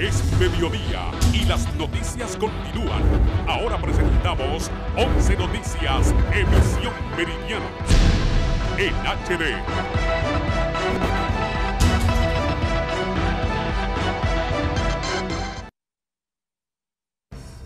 Es mediodía y las noticias continúan. Ahora presentamos 11 Noticias, emisión meridiana, en HD.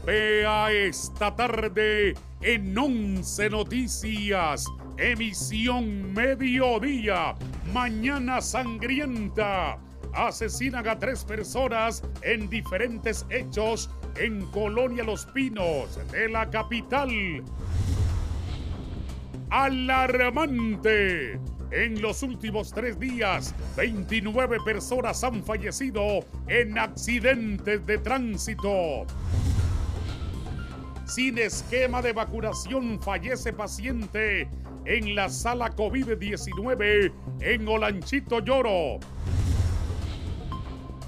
Vea esta tarde en 11 Noticias, emisión mediodía, mañana sangrienta. Asesinan a 3 personas en diferentes hechos en Colonia Los Pinos de la capital. Alarmante. En los últimos 3 días, 29 personas han fallecido en accidentes de tránsito. Sin esquema de vacunación fallece paciente en la sala COVID-19 en Olanchito Lloro.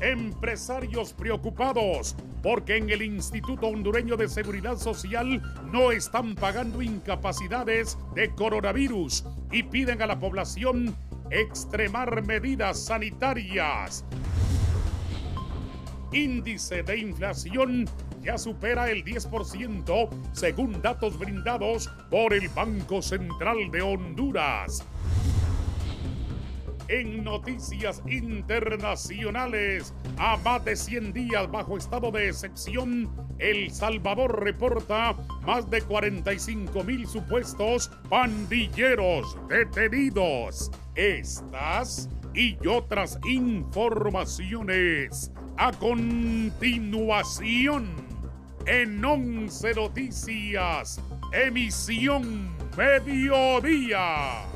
Empresarios preocupados porque en el Instituto Hondureño de Seguridad Social no están pagando incapacidades de coronavirus y piden a la población extremar medidas sanitarias. Índice de inflación ya supera el 10% según datos brindados por el Banco Central de Honduras. En noticias internacionales, a más de 100 días bajo estado de excepción, El Salvador reporta más de 45,000 supuestos pandilleros detenidos. Estas y otras informaciones a continuación en 11 Noticias, emisión mediodía.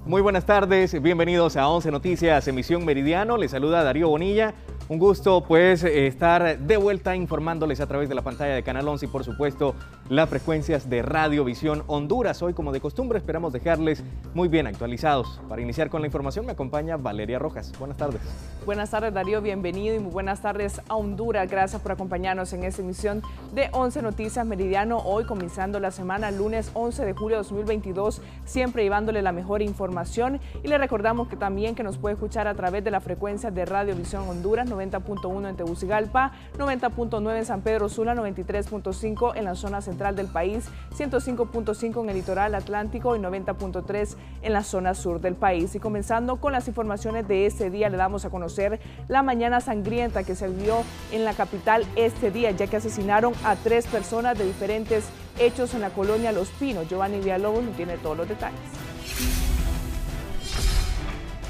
Muy buenas tardes, bienvenidos a 11 Noticias, emisión meridiano. Les saluda Darío Bonilla. Un gusto pues estar de vuelta informándoles a través de la pantalla de Canal 11 y por supuesto las frecuencias de Radio Visión Honduras. Hoy, como de costumbre, esperamos dejarles muy bien actualizados. Para iniciar con la información me acompaña Valeria Rojas. Buenas tardes. Buenas tardes, Darío, bienvenido y muy buenas tardes a Honduras. Gracias por acompañarnos en esta emisión de 11 Noticias Meridiano. Hoy comenzando la semana, lunes 11 de julio de 2022, siempre llevándole la mejor información. Y le recordamos que también que nos puede escuchar a través de la frecuencia de Radio Visión Honduras, 90.1 en Tegucigalpa, 90.9 en San Pedro Sula, 93.5 en la zona central del país, 105.5 en el litoral atlántico y 90.3 en la zona sur del país. Y comenzando con las informaciones de este día, le damos a conocer la mañana sangrienta que se vivió en la capital este día, ya que asesinaron a 3 personas de diferentes hechos en la colonia Los Pinos. Giovanni Villalobos nos tiene todos los detalles.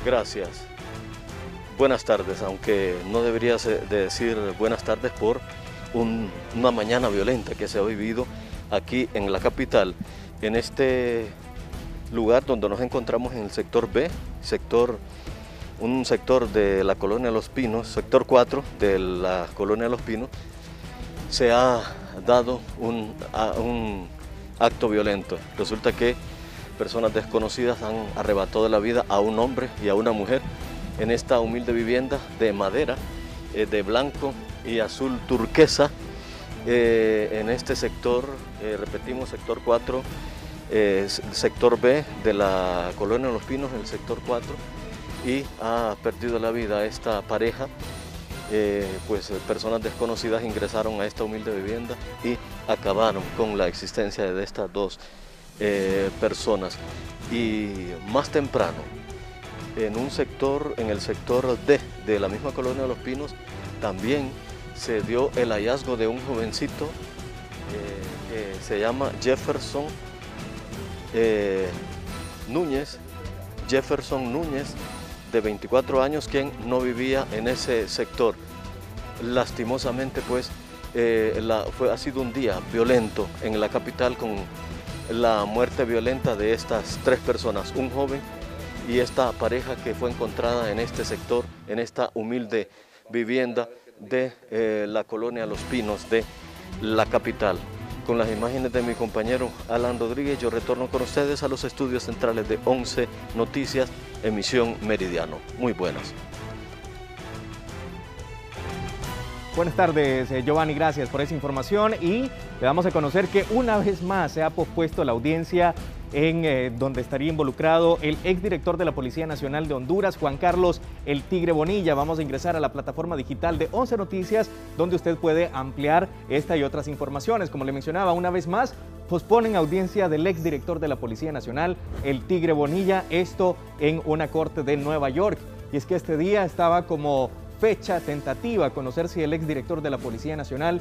Gracias. Buenas tardes, aunque no debería de decir buenas tardes por una mañana violenta que se ha vivido aquí en la capital, en este lugar donde nos encontramos en el sector B, un sector de la colonia Los Pinos, sector 4 de la colonia Los Pinos. Se ha dado un acto violento. Resulta que personas desconocidas han arrebatado la vida a un hombre y a una mujer en esta humilde vivienda de madera, de blanco y azul turquesa, en este sector, repetimos, sector 4, sector B de la colonia Los Pinos, en el sector 4, y ha perdido la vida esta pareja. Pues personas desconocidas ingresaron a esta humilde vivienda y acabaron con la existencia de estas 2 personas. Y más temprano, en el sector D de la misma colonia de Los Pinos, también se dio el hallazgo de un jovencito que se llama Jefferson Núñez, de 24 años, quien no vivía en ese sector. Lastimosamente, pues, ha sido un día violento en la capital con la muerte violenta de estas 3 personas, un joven y esta pareja que fue encontrada en este sector, en esta humilde vivienda de la colonia Los Pinos de la capital. Con las imágenes de mi compañero Alan Rodríguez, yo retorno con ustedes a los estudios centrales de 11 Noticias, emisión meridiano. Muy buenas. Buenas tardes, Giovanni, gracias por esa información y le damos a conocer que una vez más se ha pospuesto la audiencia donde estaría involucrado el exdirector de la Policía Nacional de Honduras, Juan Carlos El Tigre Bonilla. Vamos a ingresar a la plataforma digital de 11 Noticias, donde usted puede ampliar esta y otras informaciones. Como le mencionaba, una vez más, posponen audiencia del exdirector de la Policía Nacional, El Tigre Bonilla, esto en una corte de Nueva York. Y es que este día estaba como fecha tentativa conocer si el exdirector de la Policía Nacional,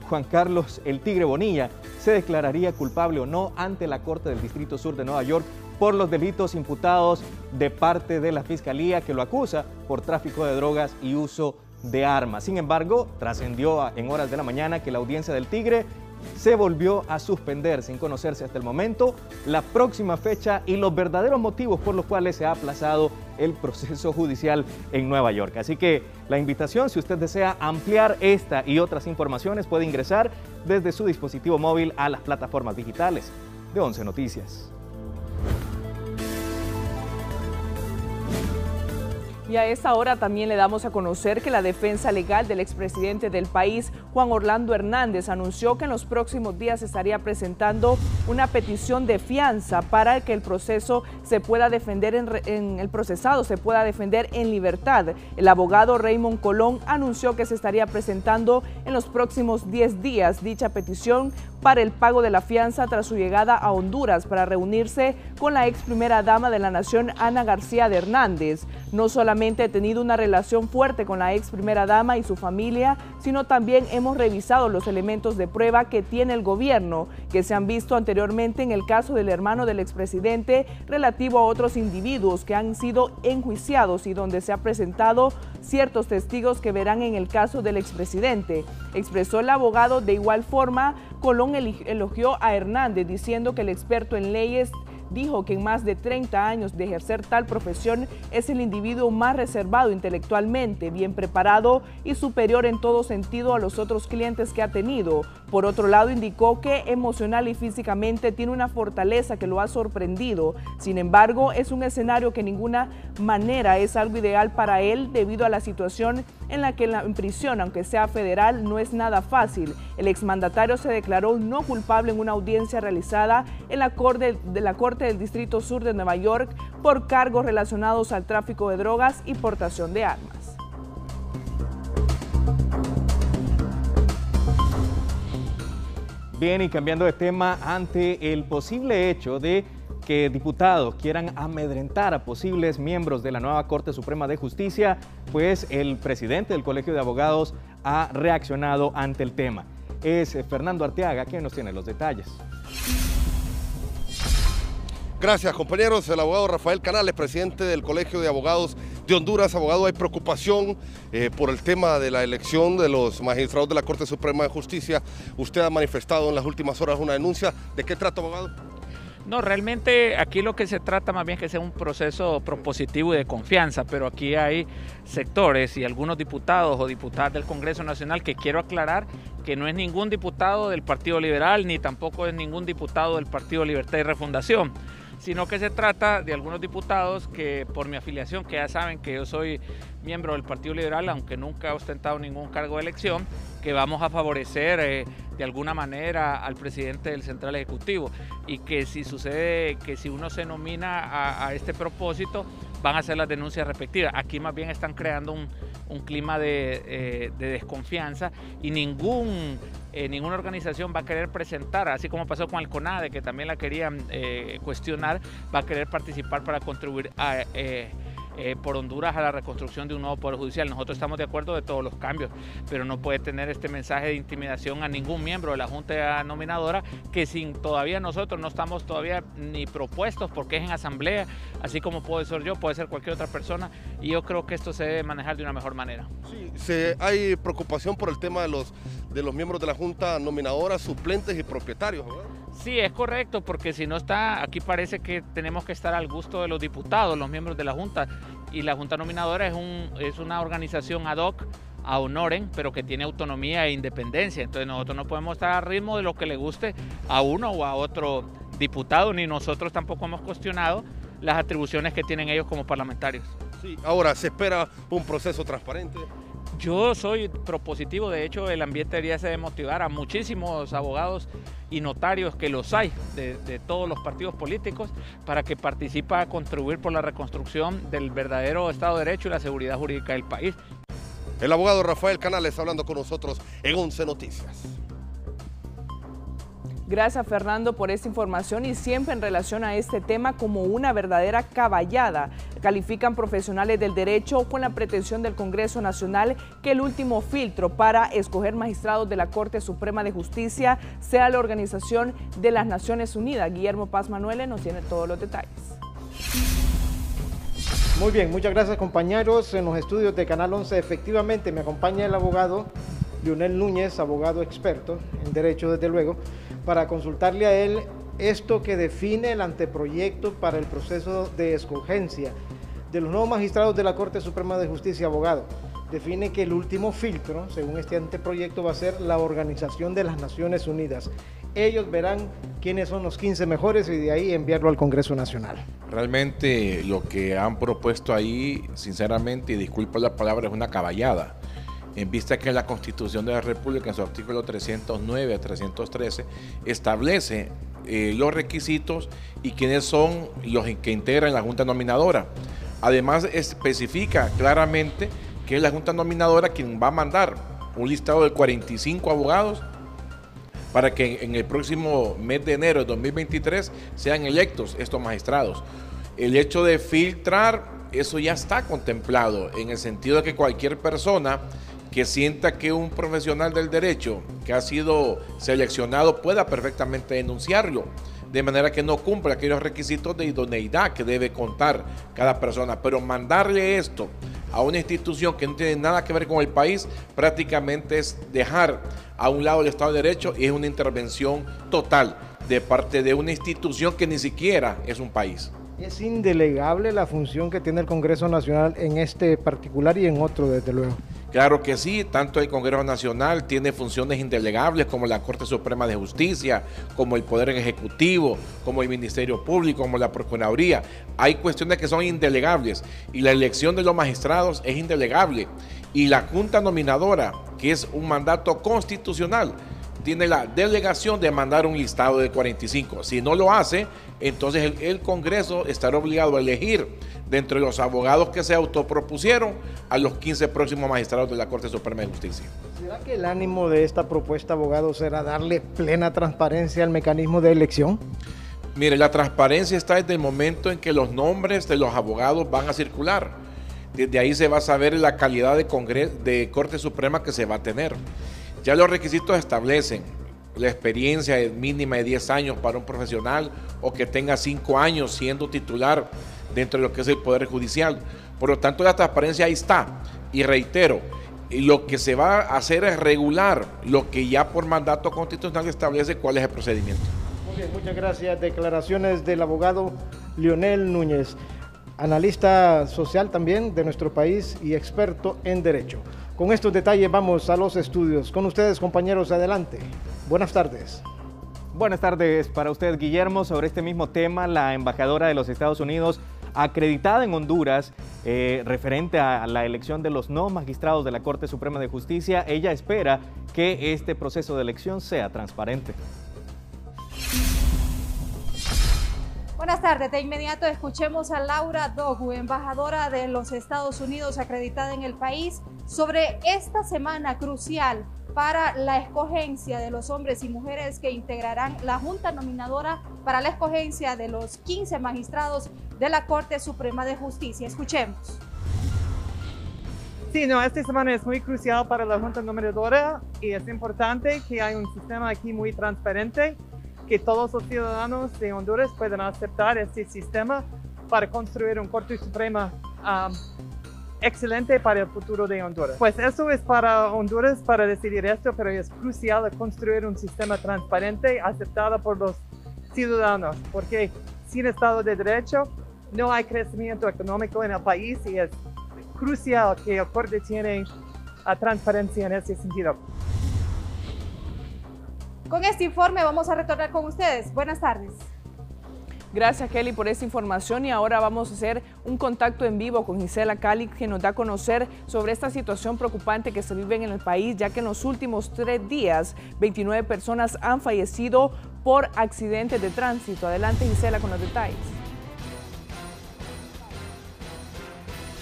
Juan Carlos El Tigre Bonilla, se declararía culpable o no ante la Corte del Distrito Sur de Nueva York por los delitos imputados de parte de la Fiscalía, que lo acusa por tráfico de drogas y uso de armas. Sin embargo, trascendió en horas de la mañana que la audiencia del Tigre se volvió a suspender sin conocerse hasta el momento la próxima fecha y los verdaderos motivos por los cuales se ha aplazado el proceso judicial en Nueva York. Así que la invitación, si usted desea ampliar esta y otras informaciones, puede ingresar desde su dispositivo móvil a las plataformas digitales de 11 Noticias. Y a esta hora también le damos a conocer que la defensa legal del expresidente del país, Juan Orlando Hernández, anunció que en los próximos días estaría presentando una petición de fianza para que el proceso se pueda defender el procesado se pueda defender en libertad. El abogado Raymond Colón anunció que se estaría presentando en los próximos 10 días dicha petición para el pago de la fianza tras su llegada a Honduras para reunirse con la ex primera dama de la nación, Ana García de Hernández. No solamente he tenido una relación fuerte con la ex primera dama y su familia, sino también hemos revisado los elementos de prueba que tiene el gobierno, que se han visto anteriormente en el caso del hermano del expresidente relativo a otros individuos que han sido enjuiciados y donde se ha presentado ciertos testigos que verán en el caso del expresidente. Expresó el abogado. De igual forma, Colón elogió a Hernández diciendo que el experto en leyes dijo que en más de 30 años de ejercer tal profesión es el individuo más reservado intelectualmente, bien preparado y superior en todo sentido a los otros clientes que ha tenido. Por otro lado, indicó que emocional y físicamente tiene una fortaleza que lo ha sorprendido. Sin embargo, es un escenario que de ninguna manera es algo ideal para él debido a la situación en la que en prisión, aunque sea federal, no es nada fácil. El exmandatario se declaró no culpable en una audiencia realizada en la Corte del Distrito Sur de Nueva York por cargos relacionados al tráfico de drogas y portación de armas. Bien, y cambiando de tema, ante el posible hecho de que diputados quieran amedrentar a posibles miembros de la nueva Corte Suprema de Justicia, pues el presidente del Colegio de Abogados ha reaccionado ante el tema. Es Fernando Arteaga quien nos tiene los detalles. Gracias, compañeros. El abogado Rafael Canales, presidente del Colegio de Abogados de Honduras. Abogado, hay preocupación por el tema de la elección de los magistrados de la Corte Suprema de Justicia. Usted ha manifestado en las últimas horas una denuncia. ¿De qué trata, abogado? No, realmente aquí lo que se trata más bien es que sea un proceso propositivo y de confianza, pero aquí hay sectores y algunos diputados o diputadas del Congreso Nacional que quiero aclarar que no es ningún diputado del Partido Liberal ni tampoco es ningún diputado del Partido Libertad y Refundación, sino que se trata de algunos diputados que por mi afiliación, que ya saben que yo soy miembro del Partido Liberal, aunque nunca he ostentado ningún cargo de elección, que vamos a favorecer de alguna manera al presidente del Central Ejecutivo y que si sucede que si uno se nomina a este propósito, van a hacer las denuncias respectivas. Aquí más bien están creando un clima de desconfianza y ninguna organización va a querer presentar, así como pasó con el CONADE, que también la querían cuestionar, va a querer participar para contribuir por Honduras a la reconstrucción de un nuevo poder judicial. Nosotros estamos de acuerdo de todos los cambios, pero no puede tener este mensaje de intimidación a ningún miembro de la Junta Nominadora que sin todavía nosotros no estamos todavía ni propuestos porque es en asamblea, así como puede ser yo, puede ser cualquier otra persona, y yo creo que esto se debe manejar de una mejor manera. Sí, hay preocupación por el tema de los miembros de la Junta Nominadora, suplentes y propietarios, ¿verdad? Sí, es correcto, porque si no está, aquí parece que tenemos que estar al gusto de los diputados, los miembros de la Junta, y la Junta Nominadora es una organización ad hoc a honoren, pero que tiene autonomía e independencia. Entonces nosotros no podemos estar al ritmo de lo que le guste a uno o a otro diputado, ni nosotros tampoco hemos cuestionado las atribuciones que tienen ellos como parlamentarios. Sí, ahora se espera un proceso transparente. Yo soy propositivo, de hecho el ambiente debería ser de motivar a muchísimos abogados y notarios, que los hay de todos los partidos políticos, para que participe a contribuir por la reconstrucción del verdadero Estado de Derecho y la seguridad jurídica del país. El abogado Rafael Canales hablando con nosotros en 11 Noticias. Gracias, Fernando, por esta información, y siempre en relación a este tema como una verdadera caballada. Califican profesionales del derecho con la pretensión del Congreso Nacional que el último filtro para escoger magistrados de la Corte Suprema de Justicia sea la Organización de las Naciones Unidas. Guillermo Paz Manuele nos tiene todos los detalles. Muy bien, muchas gracias, compañeros. En los estudios de Canal 11 efectivamente me acompaña el abogado Lionel Núñez, abogado experto en derecho, desde luego, para consultarle a él esto que define el anteproyecto para el proceso de escogencia de los nuevos magistrados de la Corte Suprema de Justicia. Abogado, define que el último filtro, según este anteproyecto, va a ser la Organización de las Naciones Unidas. Ellos verán quiénes son los 15 mejores y de ahí enviarlo al Congreso Nacional. Realmente lo que han propuesto ahí, sinceramente, y disculpa la palabra, es una caballada. En vista que la Constitución de la República, en su artículo 309 a 313, establece los requisitos y quiénes son los que integran la Junta Nominadora. Además, especifica claramente que es la Junta Nominadora quien va a mandar un listado de 45 abogados para que en el próximo mes de enero de 2023 sean electos estos magistrados. El hecho de filtrar, eso ya está contemplado, en el sentido de que cualquier persona que sienta que un profesional del derecho que ha sido seleccionado pueda perfectamente denunciarlo, de manera que no cumpla aquellos requisitos de idoneidad que debe contar cada persona. Pero mandarle esto a una institución que no tiene nada que ver con el país, prácticamente es dejar a un lado el Estado de Derecho, y es una intervención total de parte de una institución que ni siquiera es un país. Es indelegable la función que tiene el Congreso Nacional en este particular y en otro, desde luego. Claro que sí, tanto el Congreso Nacional tiene funciones indelegables como la Corte Suprema de Justicia, como el Poder Ejecutivo, como el Ministerio Público, como la Procuraduría. Hay cuestiones que son indelegables y la elección de los magistrados es indelegable. Y la Junta Nominadora, que es un mandato constitucional, tiene la delegación de mandar un listado de 45. Si no lo hace, entonces el Congreso estará obligado a elegir de entre los abogados que se autopropusieron a los 15 próximos magistrados de la Corte Suprema de Justicia. ¿Será que el ánimo de esta propuesta, abogado, será darle plena transparencia al mecanismo de elección? Mire, la transparencia está desde el momento en que los nombres de los abogados van a circular. Desde ahí se va a saber la calidad de Corte Suprema que se va a tener. Ya los requisitos establecen la experiencia mínima de 10 años para un profesional, o que tenga 5 años siendo titular dentro de lo que es el Poder Judicial. Por lo tanto, la transparencia ahí está. Y reitero, lo que se va a hacer es regular lo que ya por mandato constitucional establece cuál es el procedimiento. Muy bien, muchas gracias. Declaraciones del abogado Lionel Núñez, analista social también de nuestro país y experto en derecho. Con estos detalles vamos a los estudios. Con ustedes, compañeros, adelante. Buenas tardes. Buenas tardes para usted, Guillermo. Sobre este mismo tema, la embajadora de los Estados Unidos acreditada en Honduras, referente a la elección de los nuevos magistrados de la Corte Suprema de Justicia, ella espera que este proceso de elección sea transparente. Buenas tardes. De inmediato escuchemos a Laura Dogu, embajadora de los Estados Unidos acreditada en el país, sobre esta semana crucial para la escogencia de los hombres y mujeres que integrarán la Junta Nominadora para la escogencia de los 15 magistrados de la Corte Suprema de Justicia. Escuchemos. Sí, no, esta semana es muy crucial para la Junta Nominadora y es importante que haya un sistema aquí muy transparente, que todos los ciudadanos de Honduras puedan aceptar este sistema para construir un Corte Suprema excelente para el futuro de Honduras. Pues eso es para Honduras para decidir esto, pero es crucial construir un sistema transparente aceptado por los ciudadanos, porque sin Estado de Derecho no hay crecimiento económico en el país y es crucial que el Corte tiene transparencia en ese sentido. Con este informe vamos a retornar con ustedes. Buenas tardes. Gracias, Kelly, por esta información, y ahora vamos a hacer un contacto en vivo con Gisela Cali, que nos da a conocer sobre esta situación preocupante que se vive en el país, ya que en los últimos 3 días 29 personas han fallecido por accidentes de tránsito. Adelante, Gisela, con los detalles.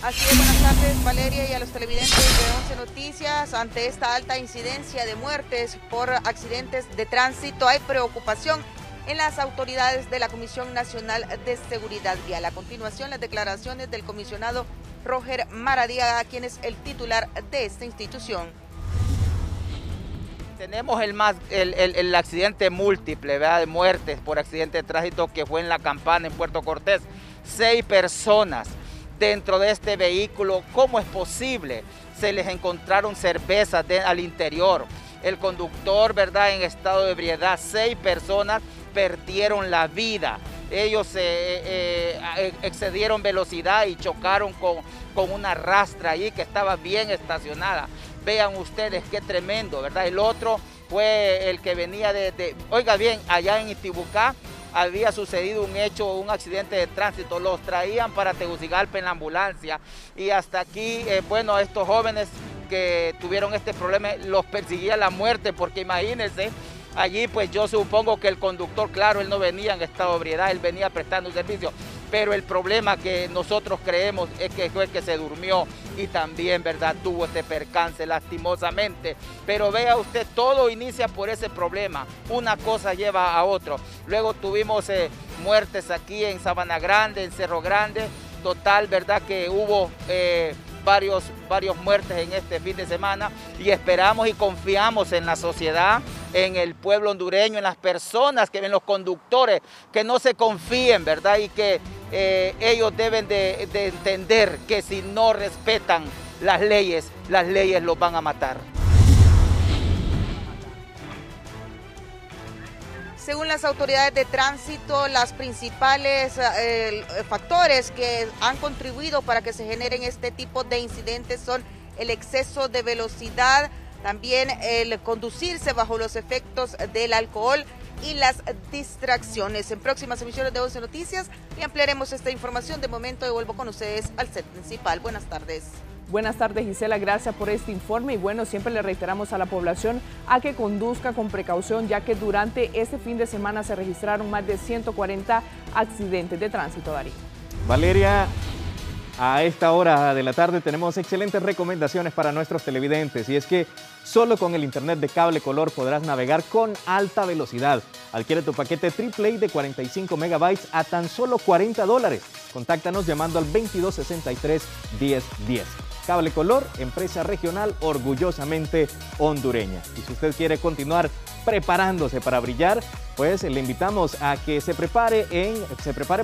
Así es, buenas tardes, Valeria, y a los televidentes de 11 Noticias. Ante esta alta incidencia de muertes por accidentes de tránsito, hay preocupación en las autoridades de la Comisión Nacional de Seguridad Vial. A continuación, las declaraciones del comisionado Roger Maradiaga, quien es el titular de esta institución. Tenemos el accidente múltiple, ¿verdad?, de muertes por accidente de tránsito que fue en La Campana, en Puerto Cortés. 6 personas dentro de este vehículo. ¿Cómo es posible? Se les encontraron cervezas al interior. El conductor, ¿verdad?, en estado de ebriedad. 6 personas perdieron la vida. Ellos excedieron velocidad y chocaron con una rastra ahí que estaba bien estacionada. Vean ustedes qué tremendo, ¿verdad? El otro fue el que venía oiga bien, allá en Itibucá había sucedido un accidente de tránsito. Los traían para Tegucigalpa en la ambulancia, y hasta aquí, bueno, estos jóvenes que tuvieron este problema los perseguía la muerte, porque imagínense, allí pues yo supongo que el conductor, claro, él no venía en estado de ebriedad, él venía prestando un servicio, pero el problema que nosotros creemos es que fue que se durmió y también, ¿verdad?, tuvo este percance lastimosamente. Pero vea usted, todo inicia por ese problema, una cosa lleva a otro. Luego tuvimos muertes aquí en Sabana Grande, en Cerro Grande, total, ¿verdad?, que hubo varios muertes en este fin de semana, y esperamos y confiamos en la sociedad, en el pueblo hondureño, en las personas, en los conductores, que no se confíen, ¿verdad?, y que ellos deben de entender que si no respetan las leyes los van a matar. Según las autoridades de tránsito, los principales factores que han contribuido para que se generen este tipo de incidentes son el exceso de velocidad, también el conducirse bajo los efectos del alcohol y las distracciones. En próximas emisiones de 11 Noticias y ampliaremos esta información. De momento devuelvo con ustedes al set principal. Buenas tardes. Buenas tardes, Gisela, gracias por este informe, y bueno, siempre le reiteramos a la población a que conduzca con precaución, ya que durante este fin de semana se registraron más de 140 accidentes de tránsito, Darío. Valeria, a esta hora de la tarde tenemos excelentes recomendaciones para nuestros televidentes, y es que solo con el internet de cable color podrás navegar con alta velocidad. Adquiere tu paquete AAA de 45 megabytes a tan solo $40. Contáctanos llamando al 2263-1010. Cable Color, empresa regional orgullosamente hondureña. Y si usted quiere continuar preparándose para brillar, pues le invitamos a que se prepare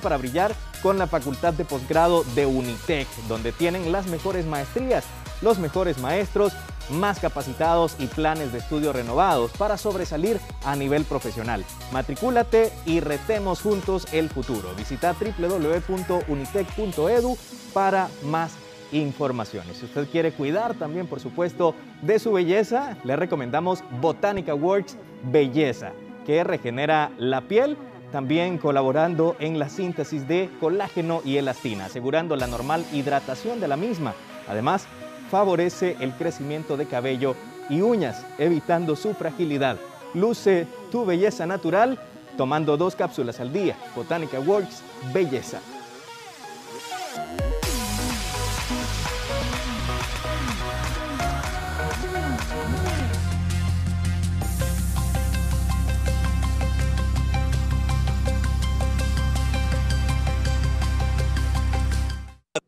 para brillar con la Facultad de Posgrado de UNITEC, donde tienen las mejores maestrías, los mejores maestros, más capacitados y planes de estudio renovados para sobresalir a nivel profesional. Matricúlate y retemos juntos el futuro. Visita www.unitec.edu para más informaciones. Si usted quiere cuidar también, por supuesto, de su belleza, le recomendamos Botanica Works Belleza, que regenera la piel, también colaborando en la síntesis de colágeno y elastina, asegurando la normal hidratación de la misma. Además, favorece el crecimiento de cabello y uñas, evitando su fragilidad. Luce tu belleza natural tomando 2 cápsulas al día. Botanica Works Belleza.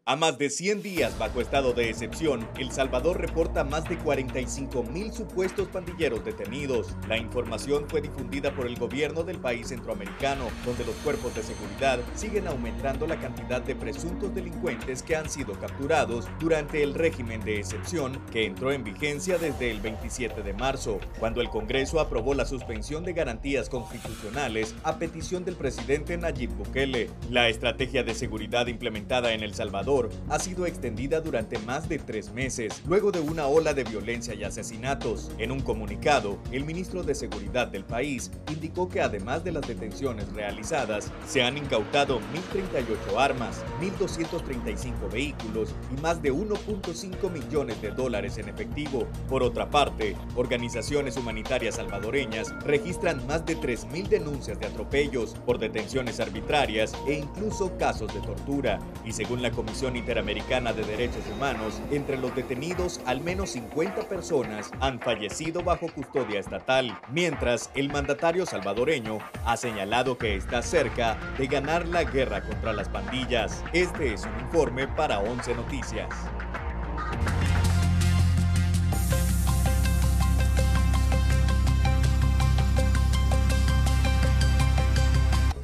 A más de 100 días bajo estado de excepción, El Salvador reporta más de 45,000 supuestos pandilleros detenidos. La información fue difundida por el gobierno del país centroamericano, donde los cuerpos de seguridad siguen aumentando la cantidad de presuntos delincuentes que han sido capturados durante el régimen de excepción que entró en vigencia desde el 27 de marzo, cuando el Congreso aprobó la suspensión de garantías constitucionales a petición del presidente Nayib Bukele. La estrategia de seguridad implementada en El Salvador Salvador ha sido extendida durante más de 3 meses, luego de una ola de violencia y asesinatos. En un comunicado, el ministro de Seguridad del país indicó que además de las detenciones realizadas, se han incautado 1.038 armas, 1.235 vehículos y más de 1.5 millones de dólares en efectivo. Por otra parte, organizaciones humanitarias salvadoreñas registran más de 3.000 denuncias de atropellos por detenciones arbitrarias e incluso casos de tortura. Y según la Comisión Interamericana de Derechos Humanos, entre los detenidos al menos 50 personas han fallecido bajo custodia estatal, mientras el mandatario salvadoreño ha señalado que está cerca de ganar la guerra contra las pandillas. Este es un informe para 11 Noticias.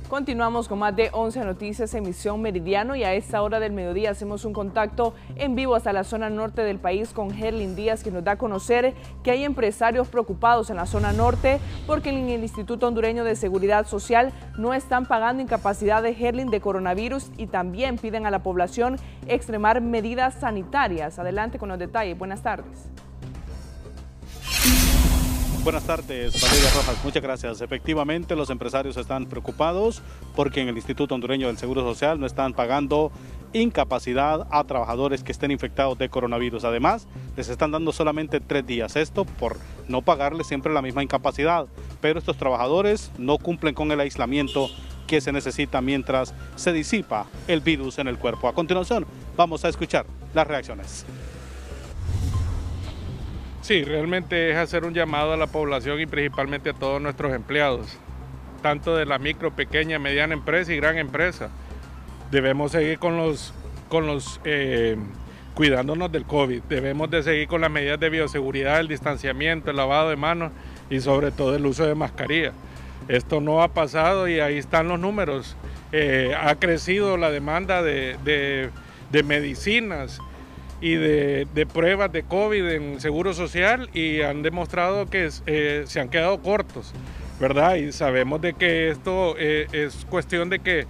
Continuamos con más de 11 Noticias, emisión Meridiano, y a esta hora del mediodía hacemos un contacto en vivo hasta la zona norte del país con Herlin Díaz, que nos da a conocer que hay empresarios preocupados en la zona norte porque en el Instituto Hondureño de Seguridad Social no están pagando incapacidades, Herlin, de coronavirus, y también piden a la población extremar medidas sanitarias. Adelante con los detalles. Buenas tardes. Buenas tardes, Valeria Rojas, muchas gracias. Efectivamente, los empresarios están preocupados porque en el Instituto Hondureño del Seguro Social no están pagando incapacidad a trabajadores que estén infectados de coronavirus. Además, les están dando solamente 3 días, esto por no pagarles siempre la misma incapacidad, pero estos trabajadores no cumplen con el aislamiento que se necesita mientras se disipa el virus en el cuerpo. A continuación, vamos a escuchar las reacciones. Sí, realmente es hacer un llamado a la población y principalmente a todos nuestros empleados, tanto de la micro, pequeña, mediana empresa y gran empresa. Debemos seguir cuidándonos del COVID, debemos de seguir con las medidas de bioseguridad, el distanciamiento, el lavado de manos y sobre todo el uso de mascarilla. Esto no ha pasado y ahí están los números. Ha crecido la demanda de medicinas y de pruebas de COVID en Seguro Social, y han demostrado que se han quedado cortos, ¿verdad? Y sabemos de que esto es cuestión de que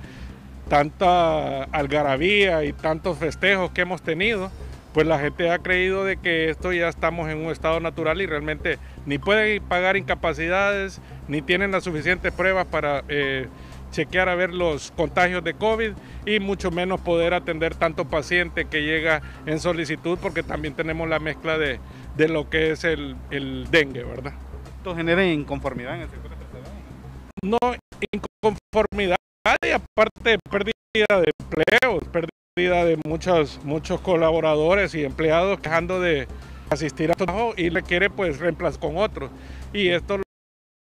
tanta algarabía y tantos festejos que hemos tenido, pues la gente ha creído de que esto ya estamos en un estado natural y realmente ni pueden pagar incapacidades, ni tienen las suficientes pruebas para chequear a ver los contagios de COVID y mucho menos poder atender tanto paciente que llega en solicitud, porque también tenemos la mezcla de lo que es el dengue, ¿verdad? ¿Esto genera inconformidad en el sector empresarial? No, inconformidad y aparte pérdida de empleos, pérdida de muchos colaboradores y empleados dejando de asistir a trabajo y requiere pues reemplazar con otros. Y esto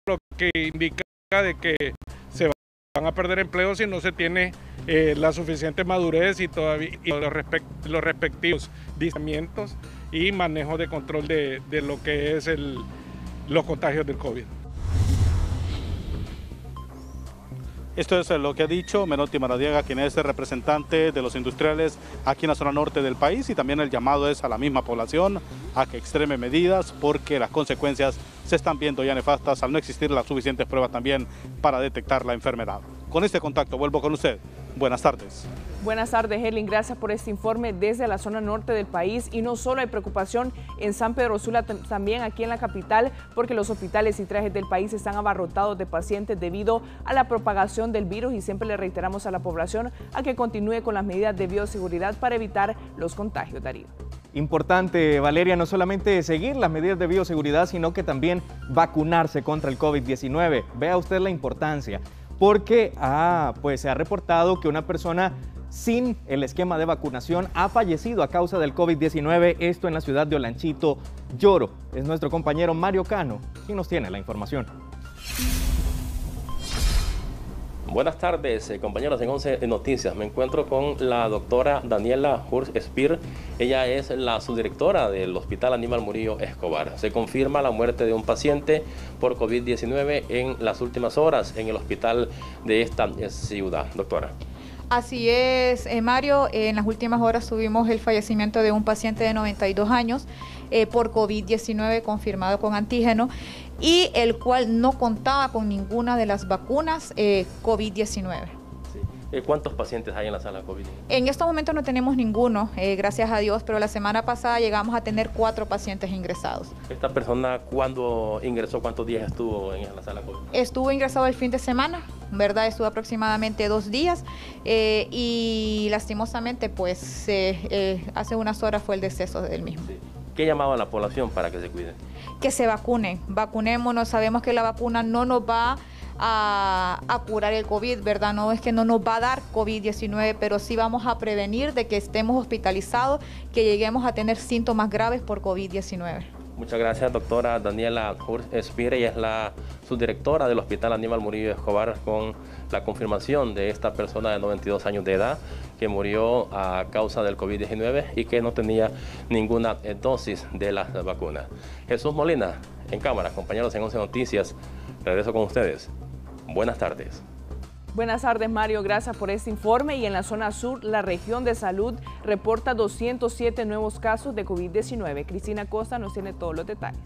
lo que indica de que se van a perder empleos si no se tiene la suficiente madurez y los respectivos distanciamientos y manejo de control de lo que es los contagios del COVID. Esto es lo que ha dicho Menotti Maradiaga, quien es el representante de los industriales aquí en la zona norte del país, y también el llamado es a la misma población a que extreme medidas porque las consecuencias se están viendo ya nefastas al no existir las suficientes pruebas también para detectar la enfermedad. Con este contacto vuelvo con usted. Buenas tardes. Buenas tardes, Helen. Gracias por este informe desde la zona norte del país. Y no solo hay preocupación en San Pedro Sula, también aquí en la capital, porque los hospitales y trajes del país están abarrotados de pacientes debido a la propagación del virus, y siempre le reiteramos a la población a que continúe con las medidas de bioseguridad para evitar los contagios, Darío. Importante, Valeria, no solamente seguir las medidas de bioseguridad, sino que también vacunarse contra el COVID-19. Vea usted la importancia, porque pues se ha reportado que una persona sin el esquema de vacunación ha fallecido a causa del COVID-19, esto en la ciudad de Olanchito, Yoro. Es nuestro compañero Mario Cano quien nos tiene la información. Buenas tardes, compañeros en 11 Noticias. Me encuentro con la doctora Daniela Hurst-Spear. Ella es la subdirectora del Hospital Aníbal Murillo Escobar. Se confirma la muerte de un paciente por COVID-19 en las últimas horas en el hospital de esta ciudad. Doctora. Así es, Mario. En las últimas horas tuvimos el fallecimiento de un paciente de 92 años por COVID-19 confirmado con antígeno, y el cual no contaba con ninguna de las vacunas COVID-19. Sí. ¿Cuántos pacientes hay en la sala COVID? En estos momentos no tenemos ninguno, gracias a Dios, pero la semana pasada llegamos a tener 4 pacientes ingresados. ¿Esta persona cuándo ingresó, cuántos días estuvo en la sala COVID? Estuvo ingresado el fin de semana, ¿verdad? Estuvo aproximadamente 2 días y lastimosamente pues hace unas horas fue el deceso del mismo. Sí. ¿Qué llamaba a la población para que se cuiden? Que se vacunen, vacunémonos, sabemos que la vacuna no nos va a curar el COVID, ¿verdad? No es que no nos va a dar COVID-19, pero sí vamos a prevenir de que estemos hospitalizados, que lleguemos a tener síntomas graves por COVID-19. Muchas gracias, doctora Daniela Hurst-Spear. Ella es la subdirectora del Hospital Aníbal Murillo Escobar, con la confirmación de esta persona de 92 años de edad que murió a causa del COVID-19 y que no tenía ninguna dosis de la vacuna. Jesús Molina, en cámara, compañeros en 11 Noticias. Regreso con ustedes. Buenas tardes. Buenas tardes, Mario. Gracias por este informe. Y en la zona sur, la región de salud reporta 207 nuevos casos de COVID-19. Cristina Costa nos tiene todos los detalles.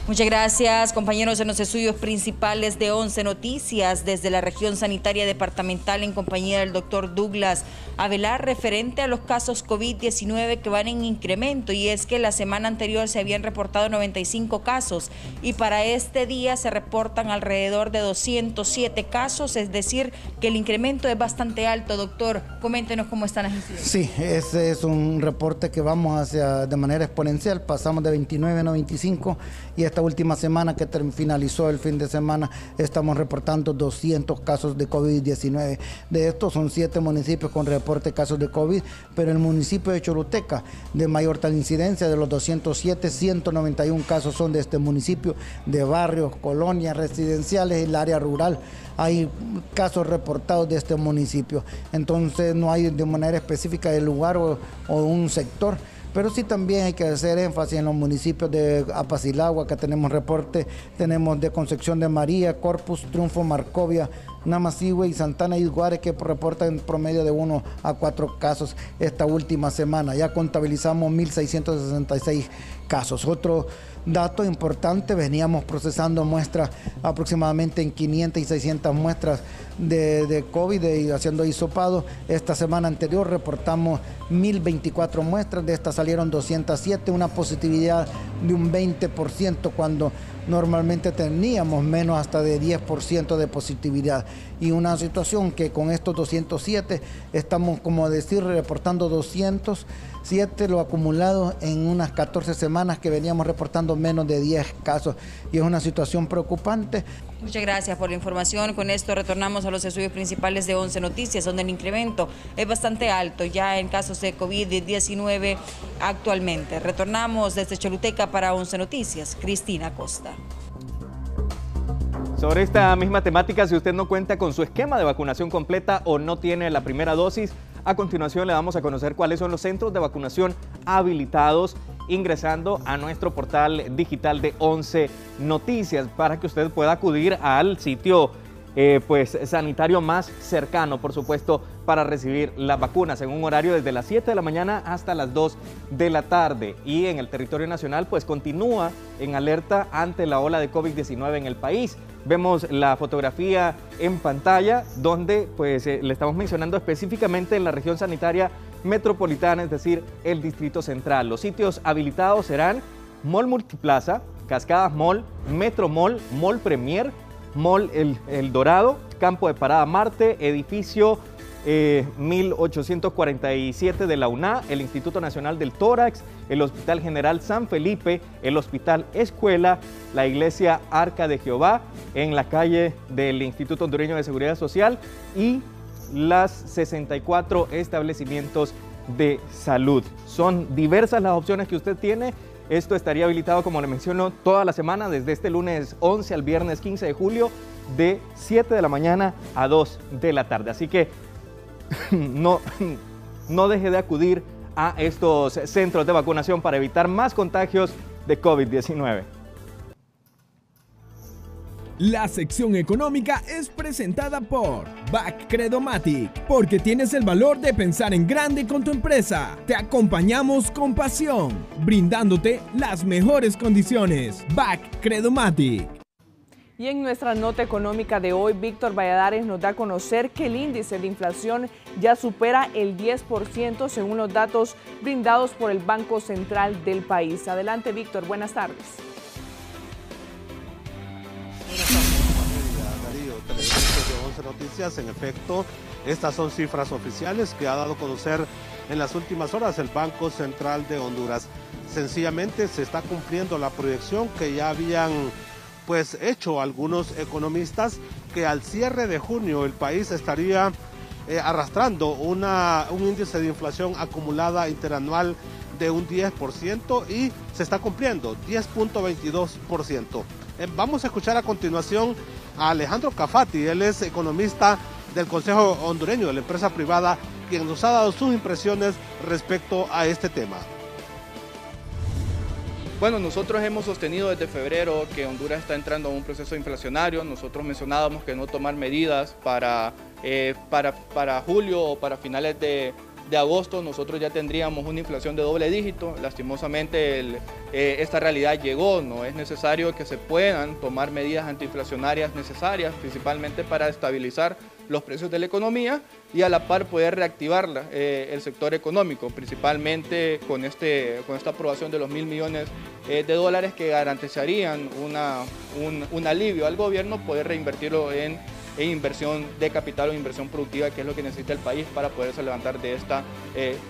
Muchas gracias, compañeros, en los estudios principales de 11 Noticias, desde la región sanitaria departamental en compañía del doctor Douglas Avelar, referente a los casos COVID-19 que van en incremento, y es que la semana anterior se habían reportado 95 casos y para este día se reportan alrededor de 207 casos, es decir, que el incremento es bastante alto. Doctor, coméntenos cómo están las incidencias. Sí, ese es un reporte que vamos hacia de manera exponencial, pasamos de 29 a 95 y esta última semana que finalizó el fin de semana estamos reportando 200 casos de COVID-19. De estos son 7 municipios con reporte de casos de COVID, pero el municipio de Choluteca de mayor tal incidencia, de los 207, 191 casos son de este municipio, de barrios, colonias residenciales y el área rural. Hay casos reportados de este municipio, entonces no hay de manera específica del lugar o un sector. Pero sí también hay que hacer énfasis en los municipios de Apacilagua, que tenemos reporte, tenemos de Concepción de María, Corpus, Triunfo, Marcovia, Namasihue y Santana y Guare, que reportan en promedio de 1 a 4 casos esta última semana. Ya contabilizamos 1.666 casos. Otro dato importante, veníamos procesando muestras aproximadamente en 500 y 600 muestras de COVID y haciendo hisopado. Esta semana anterior reportamos 1.024 muestras, de estas salieron 207, una positividad de un 20% cuando normalmente teníamos menos hasta de 10% de positividad. Y una situación que con estos 207 estamos, como decir, reportando 207 lo acumulado en unas 14 semanas que veníamos reportando menos de 10 casos. Y es una situación preocupante. Muchas gracias por la información. Con esto retornamos a los estudios principales de 11 Noticias, donde el incremento es bastante alto ya en casos de COVID-19 actualmente. Retornamos desde Choluteca para 11 Noticias. Cristina Costa. Sobre esta misma temática, si usted no cuenta con su esquema de vacunación completa o no tiene la primera dosis, a continuación le damos a conocer cuáles son los centros de vacunación habilitados ingresando a nuestro portal digital de 11 Noticias para que usted pueda acudir al sitio sanitario más cercano, por supuesto, para recibir las vacunas en un horario desde las 7 de la mañana hasta las 2 de la tarde. Y en el territorio nacional pues continúa en alerta ante la ola de COVID-19 en el país. Vemos la fotografía en pantalla donde pues le estamos mencionando específicamente en la región sanitaria metropolitana, es decir, el Distrito Central. Los sitios habilitados serán Mall Multiplaza, Cascadas Mall, Metro Mall, Mall Premier, Mall El Dorado, Campo de Parada Marte, edificio 1847 de la UNA, el Instituto Nacional del Tórax, el Hospital General San Felipe, el Hospital Escuela, la Iglesia Arca de Jehová, en la calle del Instituto Hondureño de Seguridad Social y las 64 establecimientos de salud. Son diversas las opciones que usted tiene. Esto estaría habilitado, como le menciono, toda la semana, desde este lunes 11 al viernes 15 de julio, de 7 de la mañana a 2 de la tarde. Así que no deje de acudir a estos centros de vacunación para evitar más contagios de COVID-19. La sección económica es presentada por BAC Credomatic, porque tienes el valor de pensar en grande con tu empresa. Te acompañamos con pasión, brindándote las mejores condiciones. BAC Credomatic. Y en nuestra nota económica de hoy, Víctor Valladares nos da a conocer que el índice de inflación ya supera el 10% según los datos brindados por el Banco Central del país. Adelante, Víctor, buenas tardes. Buenas tardes, Darío, televidentes de 11 Noticias. En efecto, estas son cifras oficiales que ha dado a conocer en las últimas horas el Banco Central de Honduras. Sencillamente se está cumpliendo la proyección que ya habían hecho algunos economistas, que al cierre de junio el país estaría arrastrando un índice de inflación acumulada interanual de un 10% y se está cumpliendo 10.22%. Vamos a escuchar a continuación a Alejandro Cafati, él es economista del Consejo Hondureño de la Empresa Privada, quien nos ha dado sus impresiones respecto a este tema. Bueno, nosotros hemos sostenido desde febrero que Honduras está entrando a un proceso inflacionario. Nosotros mencionábamos que no tomar medidas para julio o para finales de agosto nosotros ya tendríamos una inflación de doble dígito. Lastimosamente esta realidad llegó. No es necesario que se puedan tomar medidas antiinflacionarias necesarias, principalmente para estabilizar los precios de la economía y a la par poder reactivar el sector económico, principalmente con esta aprobación de los $1.000 millones de dólares que garantizarían un alivio al gobierno, poder reinvertirlo en inversión de capital o inversión productiva, que es lo que necesita el país para poderse levantar de esta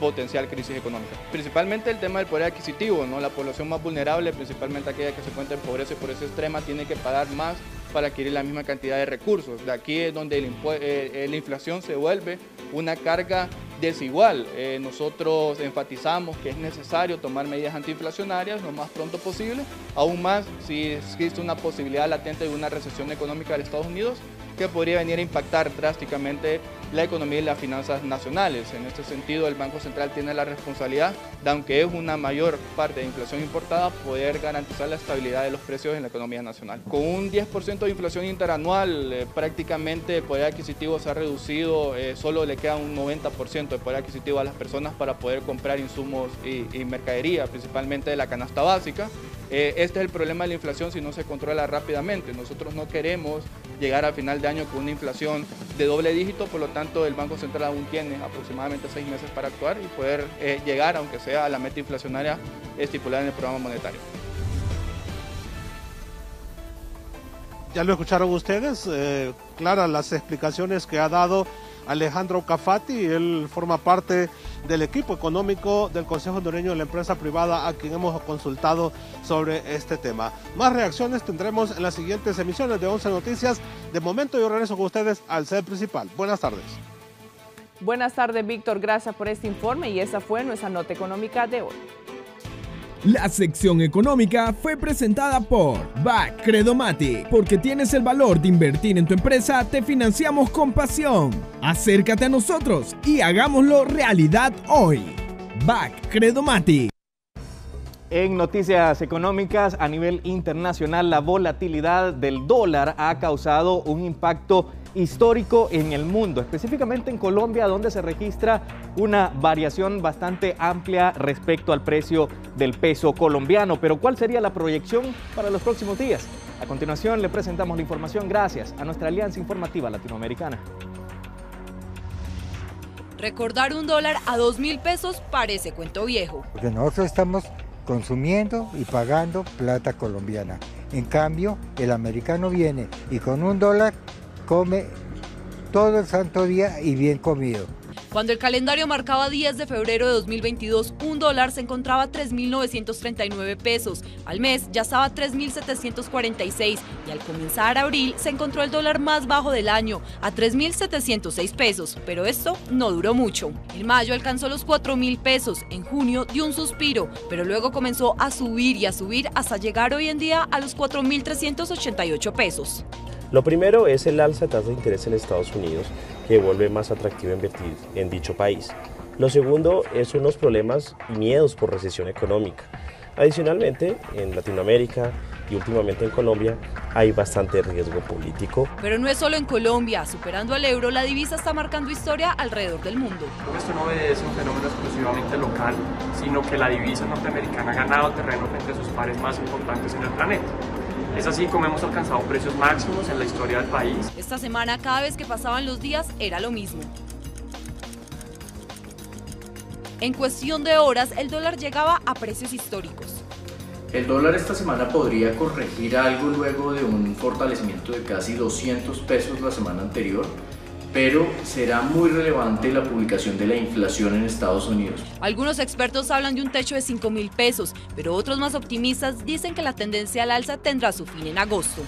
potencial crisis económica. Principalmente el tema del poder adquisitivo, ¿no? La población más vulnerable, principalmente aquella que se encuentra en pobreza y pobreza extrema, tiene que pagar más para adquirir la misma cantidad de recursos. De aquí es donde la inflación se vuelve una carga desigual. Nosotros enfatizamos que es necesario tomar medidas antiinflacionarias lo más pronto posible, aún más si existe una posibilidad latente de una recesión económica de Estados Unidos que podría venir a impactar drásticamente la economía y las finanzas nacionales. En este sentido, el Banco Central tiene la responsabilidad de, aunque es una mayor parte de inflación importada, poder garantizar la estabilidad de los precios en la economía nacional. Con un 10% de inflación interanual, prácticamente el poder adquisitivo se ha reducido, solo le queda un 90% de poder adquisitivo a las personas para poder comprar insumos y mercadería, principalmente de la canasta básica. Este es el problema de la inflación si no se controla rápidamente. Nosotros no queremos llegar a final de año con una inflación de doble dígito, por lo tanto el Banco Central aún tiene aproximadamente 6 meses para actuar y poder llegar, aunque sea a la meta inflacionaria estipulada en el programa monetario. Ya lo escucharon ustedes, claras las explicaciones que ha dado Alejandro Cafati. Él forma parte del equipo económico del Consejo Hondureño de la Empresa Privada, a quien hemos consultado sobre este tema. Más reacciones tendremos en las siguientes emisiones de 11 Noticias. De momento yo regreso con ustedes al set principal. Buenas tardes. Buenas tardes, Víctor. Gracias por este informe y esa fue nuestra nota económica de hoy. La sección económica fue presentada por BAC Credomatic. Porque tienes el valor de invertir en tu empresa, te financiamos con pasión. Acércate a nosotros y hagámoslo realidad hoy. BAC Credomatic. En noticias económicas a nivel internacional, la volatilidad del dólar ha causado un impacto histórico en el mundo, específicamente en Colombia, donde se registra una variación bastante amplia respecto al precio del peso colombiano. Pero ¿cuál sería la proyección para los próximos días? A continuación le presentamos la información gracias a nuestra Alianza Informativa Latinoamericana. Recordar un dólar a 2.000 pesos parece cuento viejo. Porque nosotros estamos consumiendo y pagando plata colombiana. En cambio, el americano viene y con un dólar come todo el santo día y bien comido. Cuando el calendario marcaba 10 de febrero de 2022, un dólar se encontraba a 3.939 pesos. Al mes ya estaba a 3.746 y al comenzar abril se encontró el dólar más bajo del año, a 3.706 pesos. Pero esto no duró mucho. En mayo alcanzó los 4.000 pesos, en junio dio un suspiro, pero luego comenzó a subir hasta llegar hoy en día a los 4.388 pesos. Lo primero es el alza de tasas de interés en Estados Unidos, que vuelve más atractivo invertir en dicho país. Lo segundo es unos problemas y miedos por recesión económica. Adicionalmente, en Latinoamérica y últimamente en Colombia hay bastante riesgo político. Pero no es solo en Colombia, superando al euro, la divisa está marcando historia alrededor del mundo. Esto no obedece a un fenómeno exclusivamente local, sino que la divisa norteamericana ha ganado terreno frente a sus pares más importantes en el planeta. Es así como hemos alcanzado precios máximos en la historia del país. Esta semana, cada vez que pasaban los días, era lo mismo. En cuestión de horas, el dólar llegaba a precios históricos. El dólar esta semana podría corregir algo luego de un fortalecimiento de casi 200 pesos la semana anterior, pero será muy relevante la publicación de la inflación en Estados Unidos. Algunos expertos hablan de un techo de 5.000 pesos, pero otros más optimistas dicen que la tendencia al alza tendrá su fin en agosto.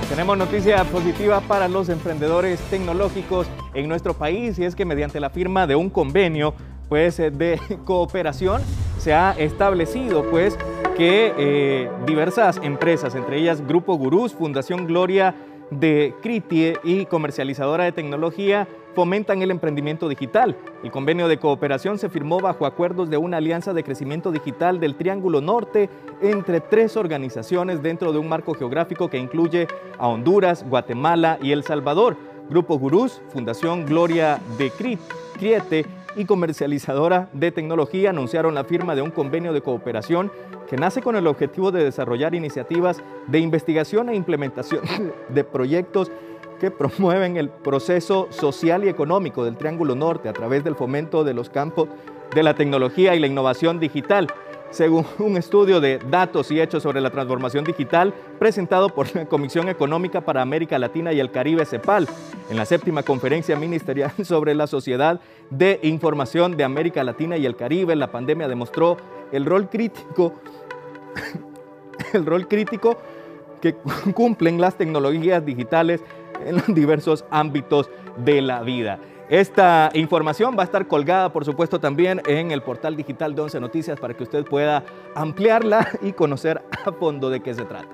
Tenemos noticia positiva para los emprendedores tecnológicos en nuestro país, y es que mediante la firma de un convenio de cooperación se ha establecido que diversas empresas, entre ellas Grupo Gurús, Fundación Gloria de Critie y comercializadora de tecnología, fomentan el emprendimiento digital. El convenio de cooperación se firmó bajo acuerdos de una alianza de crecimiento digital del Triángulo Norte entre 3 organizaciones dentro de un marco geográfico que incluye a Honduras, Guatemala y El Salvador. Grupo Gurús, Fundación Gloria de Critie y comercializadora de tecnología anunciaron la firma de un convenio de cooperación que nace con el objetivo de desarrollar iniciativas de investigación e implementación de proyectos que promueven el proceso social y económico del Triángulo Norte a través del fomento de los campos de la tecnología y la innovación digital. Según un estudio de datos y hechos sobre la transformación digital presentado por la Comisión Económica para América Latina y el Caribe, CEPAL, en la 7ª Conferencia Ministerial sobre la Sociedad de Información de América Latina y el Caribe, la pandemia demostró el rol crítico que cumplen las tecnologías digitales en los diversos ámbitos de la vida. Esta información va a estar colgada, por supuesto, también en el portal digital de 11 Noticias para que usted pueda ampliarla y conocer a fondo de qué se trata.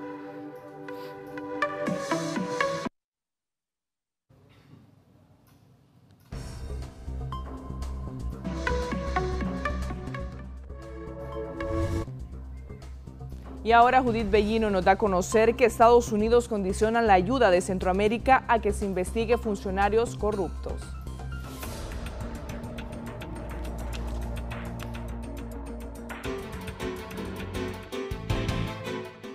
Y ahora Judith Bellino nos da a conocer que Estados Unidos condiciona la ayuda de Centroamérica a que se investigue funcionarios corruptos.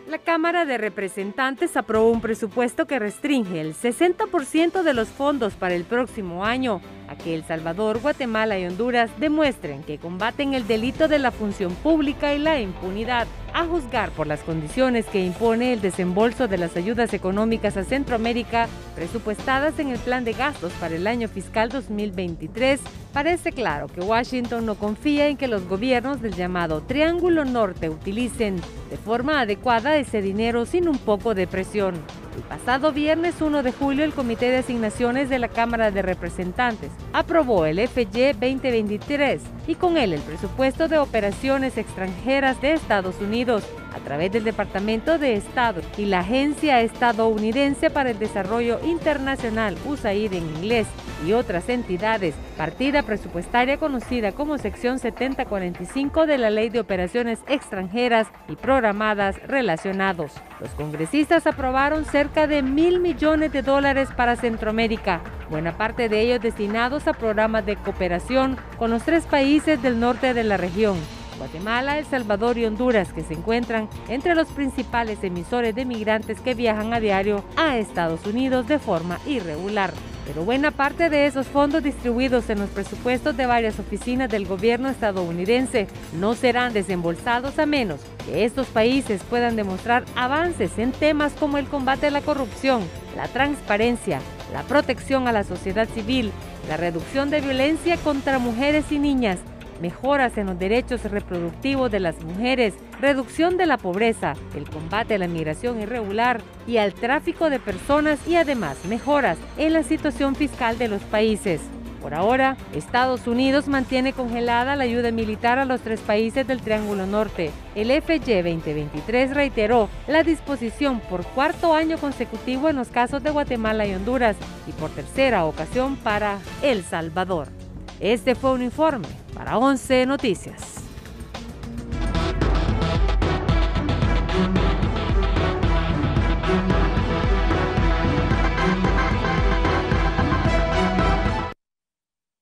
La Cámara de Representantes aprobó un presupuesto que restringe el 60% de los fondos para el próximo año a que El Salvador, Guatemala y Honduras demuestren que combaten el delito de la función pública y la impunidad. A juzgar por las condiciones que impone el desembolso de las ayudas económicas a Centroamérica presupuestadas en el plan de gastos para el año fiscal 2023, parece claro que Washington no confía en que los gobiernos del llamado Triángulo Norte utilicen de forma adecuada ese dinero sin un poco de presión. El pasado viernes 1 de julio, el Comité de Asignaciones de la Cámara de Representantes aprobó el FY 2023 y con él el presupuesto de operaciones extranjeras de Estados Unidos a través del Departamento de Estado y la Agencia Estadounidense para el Desarrollo Internacional, USAID en inglés, y otras entidades, partida presupuestaria conocida como sección 7045 de la Ley de Operaciones Extranjeras y Programadas relacionados. Los congresistas aprobaron cerca de $1.000 millones para Centroamérica, buena parte de ellos destinados a programas de cooperación con los 3 países del norte de la región, Guatemala, El Salvador y Honduras, que se encuentran entre los principales emisores de migrantes que viajan a diario a Estados Unidos de forma irregular. Pero buena parte de esos fondos distribuidos en los presupuestos de varias oficinas del gobierno estadounidense no serán desembolsados a menos que estos países puedan demostrar avances en temas como el combate a la corrupción, la transparencia, la protección a la sociedad civil, la reducción de violencia contra mujeres y niñas, mejoras en los derechos reproductivos de las mujeres, reducción de la pobreza, el combate a la migración irregular y al tráfico de personas y además mejoras en la situación fiscal de los países. Por ahora, Estados Unidos mantiene congelada la ayuda militar a los 3 países del Triángulo Norte. El FY 2023 reiteró la disposición por 4º año consecutivo en los casos de Guatemala y Honduras y por 3ª ocasión para El Salvador. Este fue un informe para 11 Noticias.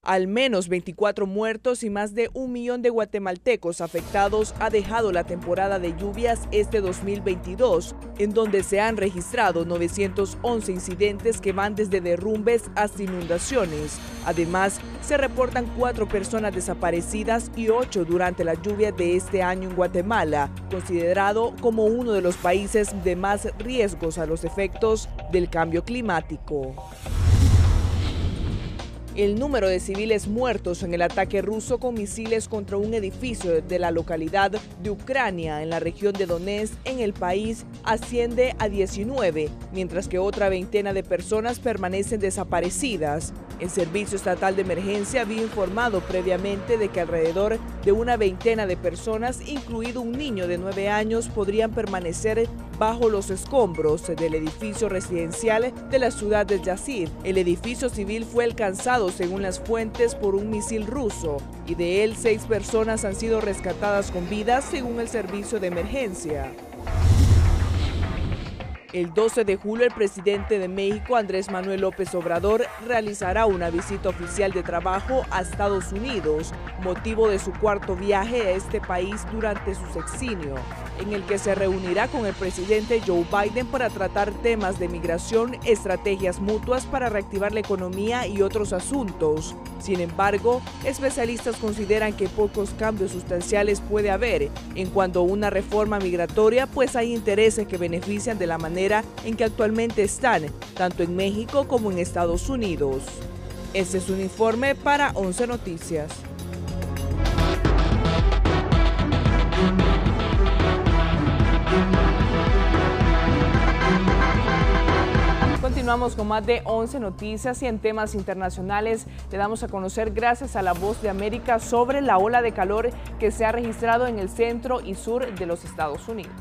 Al menos 24 muertos y más de 1 millón de guatemaltecos afectados ha dejado la temporada de lluvias este 2022, en donde se han registrado 911 incidentes que van desde derrumbes hasta inundaciones. Además, se reportan 4 personas desaparecidas y 8 durante la lluvia de este año en Guatemala, considerado como uno de los países de más riesgos a los efectos del cambio climático. El número de civiles muertos en el ataque ruso con misiles contra un edificio de la localidad de Ucrania en la región de Donetsk en el país asciende a 19, mientras que otra veintena de personas permanecen desaparecidas. El Servicio Estatal de Emergencia había informado previamente de que alrededor de una veintena de personas, incluido un niño de 9 años, podrían permanecer bajo los escombros del edificio residencial de la ciudad de Yazid. El edificio civil fue alcanzado, según las fuentes, por un misil ruso y de él 6 personas han sido rescatadas con vida, según el servicio de emergencia. El 12 de julio, el presidente de México, Andrés Manuel López Obrador, realizará una visita oficial de trabajo a Estados Unidos, motivo de su 4º viaje a este país durante su sexenio, en el que se reunirá con el presidente Joe Biden para tratar temas de migración, estrategias mutuas para reactivar la economía y otros asuntos. Sin embargo, especialistas consideran que pocos cambios sustanciales puede haber en cuanto a una reforma migratoria, pues hay intereses que benefician de la manera en que actualmente están, tanto en México como en Estados Unidos. Este es un informe para 11 Noticias. Continuamos con más de 11 Noticias y en temas internacionales le damos a conocer, gracias a La Voz de América, sobre la ola de calor que se ha registrado en el centro y sur de los Estados Unidos.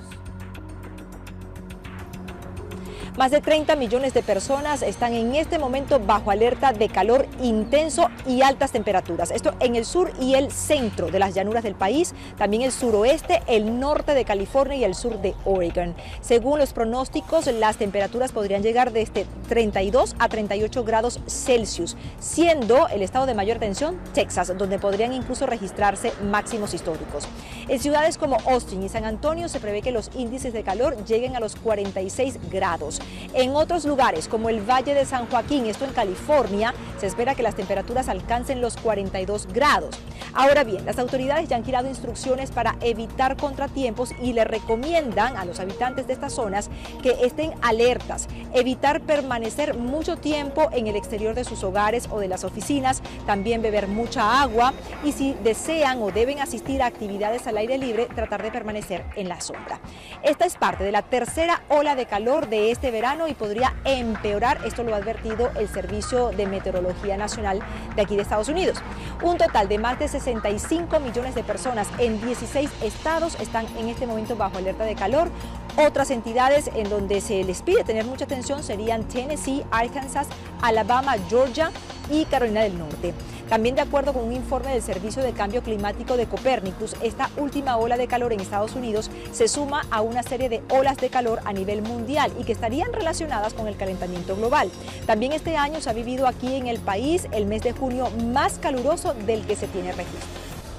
Más de 30 millones de personas están en este momento bajo alerta de calor intenso y altas temperaturas. Esto en el sur y el centro de las llanuras del país, también el suroeste, el norte de California y el sur de Oregon. Según los pronósticos, las temperaturas podrían llegar desde 32 a 38 grados Celsius, siendo el estado de mayor tensión Texas, donde podrían incluso registrarse máximos históricos. En ciudades como Austin y San Antonio se prevé que los índices de calor lleguen a los 46 grados. En otros lugares, como el Valle de San Joaquín, esto en California, se espera que las temperaturas alcancen los 42 grados. Ahora bien, las autoridades ya han girado instrucciones para evitar contratiempos y le recomiendan a los habitantes de estas zonas que estén alertas, evitar permanecer mucho tiempo en el exterior de sus hogares o de las oficinas, también beber mucha agua y si desean o deben asistir a actividades al aire libre, tratar de permanecer en la sombra. Esta es parte de la tercera ola de calor de este verano y podría empeorar, esto lo ha advertido el Servicio de Meteorología Nacional de aquí de Estados Unidos. Un total de más de 65 millones de personas en 16 estados están en este momento bajo alerta de calor. Otras entidades en donde se les pide tener mucha atención serían Tennessee, Arkansas, Alabama, Georgia y Carolina del Norte. También, de acuerdo con un informe del Servicio de Cambio Climático de Copernicus, esta última ola de calor en Estados Unidos se suma a una serie de olas de calor a nivel mundial y que estarían relacionadas con el calentamiento global. También este año se ha vivido aquí en el país el mes de junio más caluroso del que se tiene registro.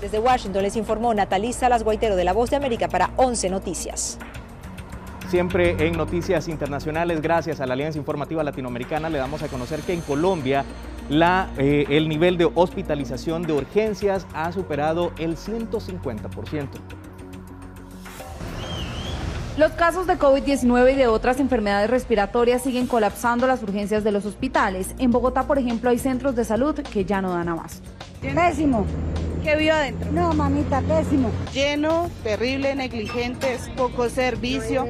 Desde Washington les informó Natalí Salas Guaitero de La Voz de América para 11 Noticias. Siempre en noticias internacionales, gracias a la Alianza Informativa Latinoamericana, le damos a conocer que en Colombia el nivel de hospitalización de urgencias ha superado el 150%. Los casos de COVID-19 y de otras enfermedades respiratorias siguen colapsando las urgencias de los hospitales. En Bogotá, por ejemplo, hay centros de salud que ya no dan abasto. Pésimo. ¿Qué vio adentro? No, mamita, pésimo. Lleno, terrible, negligentes, poco servicio.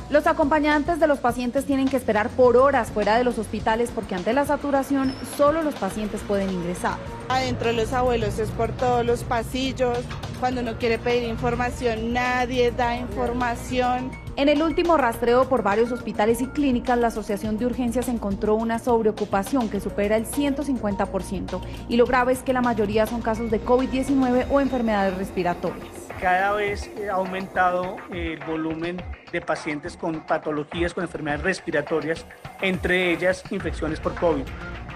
Los acompañantes de los pacientes tienen que esperar por horas fuera de los hospitales porque ante la saturación solo los pacientes pueden ingresar. Adentro los abuelos es por todos los pasillos. Cuando uno quiere pedir información, nadie da información. En el último rastreo por varios hospitales y clínicas, la Asociación de Urgencias encontró una sobreocupación que supera el 150%. Y lo grave es que la mayoría son casos de COVID-19 o enfermedades respiratorias. Cada vez ha aumentado el volumen de pacientes con patologías, con enfermedades respiratorias, entre ellas infecciones por COVID.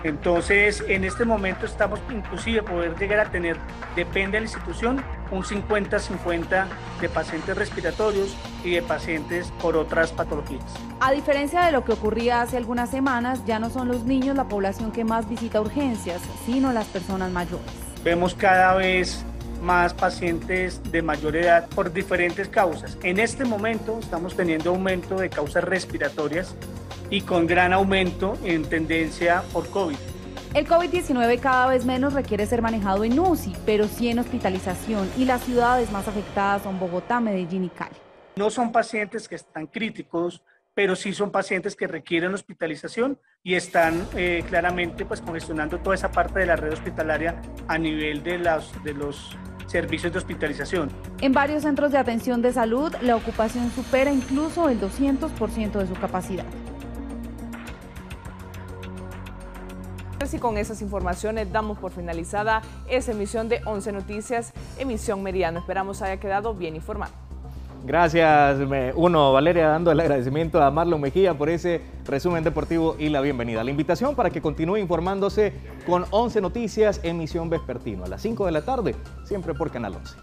Entonces, en este momento estamos inclusive poder llegar a tener, depende de la institución, un 50-50 de pacientes respiratorios y de pacientes por otras patologías. A diferencia de lo que ocurría hace algunas semanas, ya no son los niños la población que más visita urgencias, sino las personas mayores. Vemos cada vez más pacientes de mayor edad por diferentes causas. En este momento estamos teniendo aumento de causas respiratorias y con gran aumento en tendencia por COVID. El COVID-19 cada vez menos requiere ser manejado en UCI, pero sí en hospitalización, y las ciudades más afectadas son Bogotá, Medellín y Cali. No son pacientes que están críticos, pero sí son pacientes que requieren hospitalización y están claramente pues congestionando toda esa parte de la red hospitalaria a nivel de los servicios de hospitalización. En varios centros de atención de salud, la ocupación supera incluso el 200% de su capacidad. Y con esas informaciones damos por finalizada esa emisión de 11 Noticias, emisión Meridiano. Esperamos haya quedado bien informado. Gracias, Valeria, dando el agradecimiento a Marlon Mejía por ese resumen deportivo y la bienvenida. La invitación para que continúe informándose con 11 Noticias, emisión vespertino, a las 5 de la tarde, siempre por Canal 11.